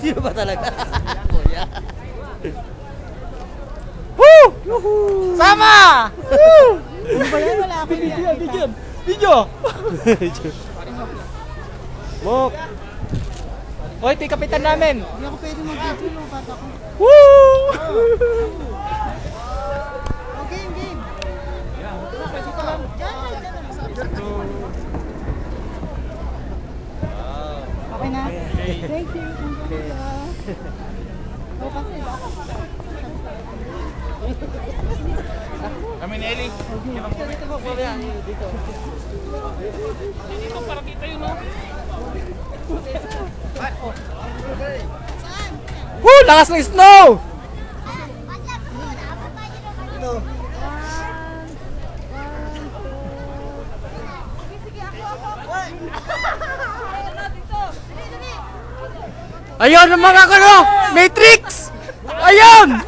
Sino ba talaga? Kuya. Woo! Sama! Woo! Wala ako video. Mok. Hoy, ito yung kapitan namin. Hindi ako pwede mag-video nung bata ko. Woo! Okay, game. Okay na? Thank you. Bukas na. Kami ni Eli. Dito. Dito para kita yun, no? Woo! Lakas ng snow! Ayun ang mga kano! Matrix! Ayun!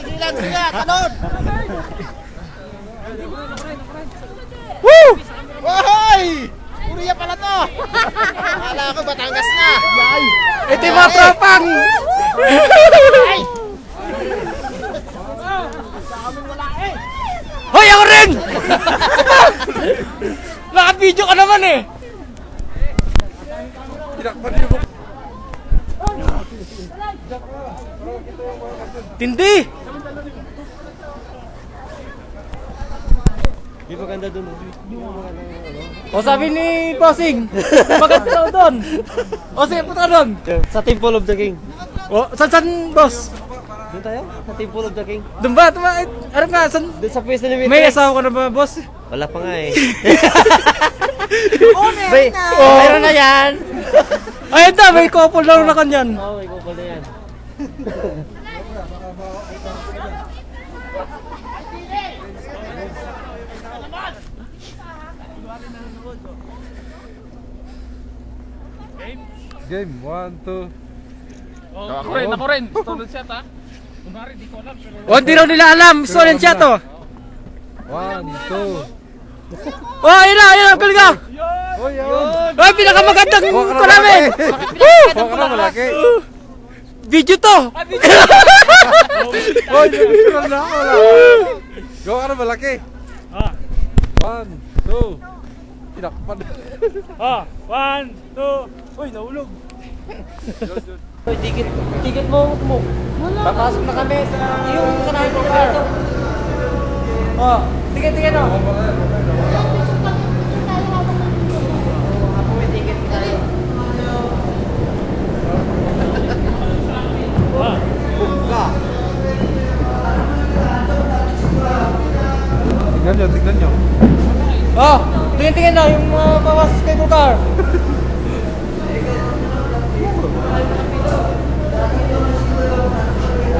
Tigilan siya, talon! Woo! Hoy! Puriya pala to! Akala ko Batangas na! Ito yung mga tropang! Hoy, ako rin! Naka-video ka naman eh! Tindi! Di maganda dun. O sabi ni Bossing, maganda daw doon. O sige, punta doon. Sa Temple of the King. O, saan boss? Doon tayo? Sa Temple of the King. Doon ba? Ano nga? Doon sa pwesto ni May asawa ka na ba, boss? Wala pa nga eh. Oo, meron na. Mayroon na yan! Ayun na, may couple daw na kanyan. Oo, may kupal na yan. Game, 1, 2. Ako rin. Stolen shot, ha? Kunwari, di ko alam. Pero... O, hindi raw nila alam. Stolen siya to. 1, 2. O, ayun na, galing ka. Oh, yun. Ay, pinakamagandang ko namin. Woo! Huwag ka na malaki. Video to. Oh, yun na. Wala. Gawa ka na malaki. 1, 2. Tinakpan. 1, 2. Uy, nahulog. Hoy, ticket mo. Papasok na kami sa yung sanayin ko car. Oh, ticket no. Tignan nyo. Oh, tingin na yung mga papasok sa cable car.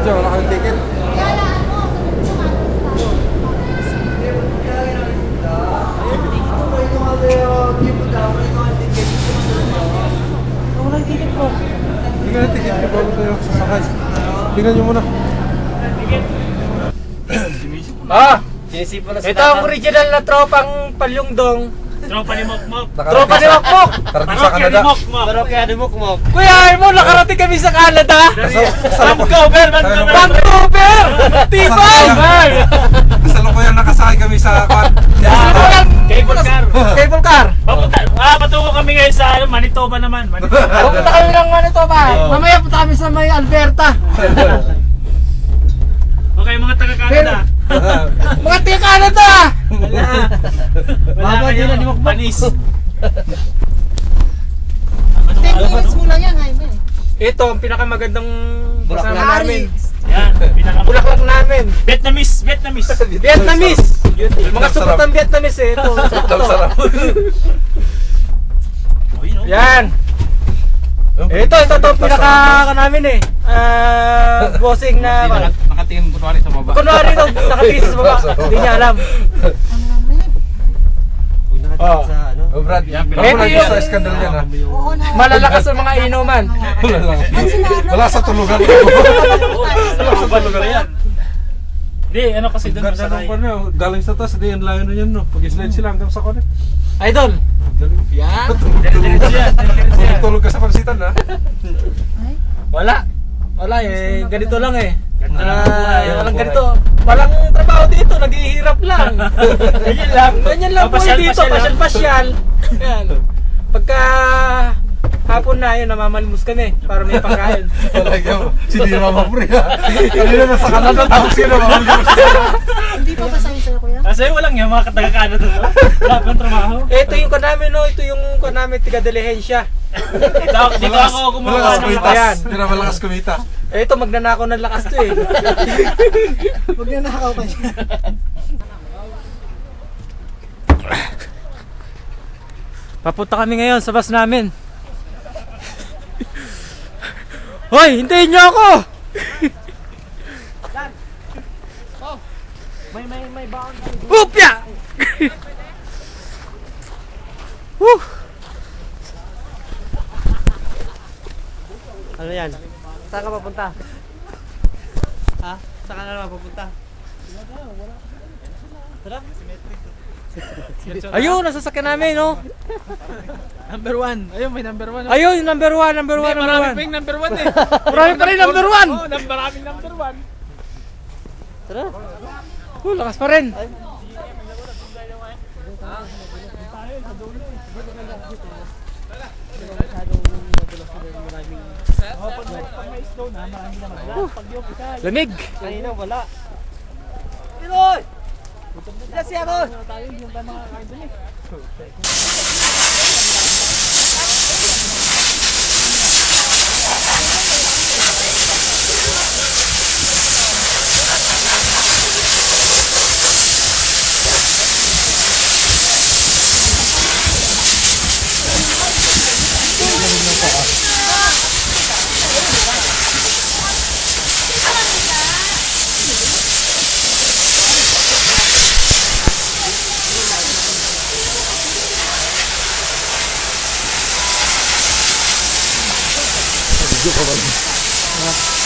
Diyan, wala kang ticket. Wala yung ticket ko. Tingnan yung ticket nyo bago tayo sasakay. Tingnan nyo muna. Sinisipan na sa Ito ang original na tropang Palyongdong. Tropa ni Mokmok. Tropa ni Mokmok. Karating sa Canada. Pero kaya di mo kumok. Kuya, mo nakarating kami sa Canada. Vancouver! Vancouver! Tibay! Kasalukuyan nakasakay kami sa Cable car. Cable car. Patungo kami ngayon sa Manitoba naman. Pupunta kami ng Manitoba. Mamaya punta kami sa may Alberta. Okay, mga taga-Canada. Mga taga Canada! Wala kayo panis. Minutes mo lang yan, Jaime. Ito ang pinakamagandang kasama namin. Yan, Bulaklak namin. Vietnamese. Vietnamese. Mga supot ng Vietnamese eh. Ito. Yan. Ito ang pinaka namin eh. Bossing na. Nakatingin kunwari sa baba. Kunwari ito, nakatingin sa baba. Hindi niya alam. Sa ano? Oh, Brad. Ito yung sa skandal yan, ha? Oo na. malalakas sa mga inuman. Wala sa tulugan. Wala sa tulugan yan. Hindi, ano kasi doon Ganda sa ng pan niya. Galing sa taas, di ang layo na yan, no? Pag-slide sila hanggang sa kone. Idol! Galing. Yan! Diretso yan, diretso yan. Tulog ka sa pansitan, ha? Wala. Wala eh, ganito lang eh. Ganito lang ang buhay. Walang ganito. Walang trabaho dito, naghihirap lang. Ganyan lang. Ganyan lang po dito, pasyal-pasyal. Yan. Pagka hapon na yun, namamalimos kami para may pagkain. Talaga, sinira mo pre, ha? Kanina nasa kanan na tapos sila, Hindi pa masaya sa'yo, kuya? Kasi walang yung mga taga-Canada doon. Wala pang trabaho. Ito yung kanami no, ito yung kanami tiga Delihensya. Dito ako kumuha Malakas ng kumita. Ayan. Hindi na malakas kumita. Ito magnanakaw ng lakas to eh. Huwag na nakaw ka niya. Papunta kami ngayon sa bus namin. Hoy, hintayin niyo ako! May baon kami. Upya! Ano yan? Saan ka papunta? Ha? Saan ka na naman papunta? Tara? Ayun, nasasakyan namin, no? Number 1. Ayun, may number 1. Ayun, number one. Marami pa yung number 1 eh. Marami pa rin number one. Oo, maraming number 1. Tara. Lakas pa rin. Lamig. Kanina wala. Pinoy! Yes, Yaron! Video ka ba?